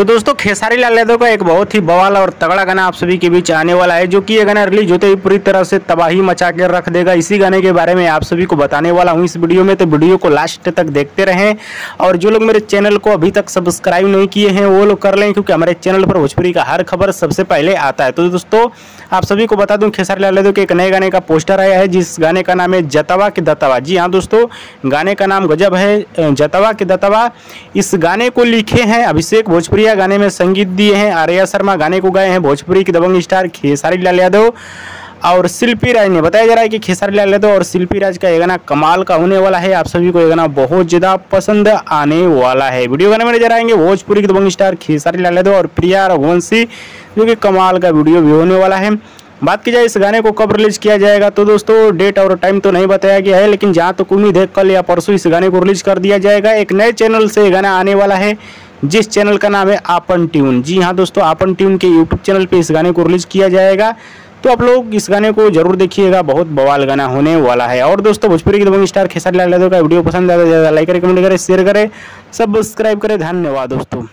तो दोस्तों खेसारी लाल यादव का एक बहुत ही बवाल और तगड़ा गाना आप सभी के बीच आने वाला है, जो कि ये गाना रिलीज होते ही पूरी तरह से तबाही मचा के रख देगा। इसी गाने के बारे में आप सभी को बताने वाला हूं इस वीडियो में, तो वीडियो को लास्ट तक देखते रहें। और जो लोग मेरे चैनल को अभी तक सब्सक्राइब नहीं किए हैं वो लोग कर लें, क्योंकि हमारे चैनल पर भोजपुरी का हर खबर सबसे पहले आता है। तो दोस्तों आप सभी को बता दूं, खेसारी लाल यादव के एक नए गाने का पोस्टर आया है, जिस गाने का नाम है जतवा के दतवा। जी हाँ दोस्तों, गाने का नाम गजब है, जतवा के दतवा। इस गाने को लिखे हैं अभिषेक भोजपुरिया, गाने में संगीत दिए हैं आर्या शर्मा, गाने को गाए हैं भोजपुरी के दबंग स्टार खेसारी लाल यादव और शिल्पी राज ने। बताया जा रहा है कि खेसारी लाल यादव और शिल्पी राज का ये गाना कमाल का होने वाला है। आप सभी को ये गाना बहुत ज़्यादा पसंद आने वाला है। वीडियो गाने में नजर आएंगे भोजपुरी के दबंग स्टार खेसारी लाल यादव और प्रिया रघुवंशी, जो कि कमाल का वीडियो भी होने वाला है। बात की जाए इस गाने को कब रिलीज किया जाएगा, तो दोस्तों डेट और टाइम तो नहीं बताया गया है, लेकिन जहां तक उम्मीद है कल या परसों इस गाने को रिलीज कर दिया जाएगा। एक नए चैनल से ये गाना आने वाला है, जिस चैनल का नाम है आपन ट्यून। जी हाँ दोस्तों, आपन ट्यून के यूट्यूब चैनल पे इस गाने को रिलीज किया जाएगा। तो आप लोग इस गाने को जरूर देखिएगा, बहुत बवाल गाना होने वाला है। और दोस्तों भोजपुरी के दबंग स्टार खेसारी लाल यादव का वीडियो पसंद आया तो लाइक करें, कमेंट करें, शेयर करें, सब्सक्राइब करें। धन्यवाद दोस्तों।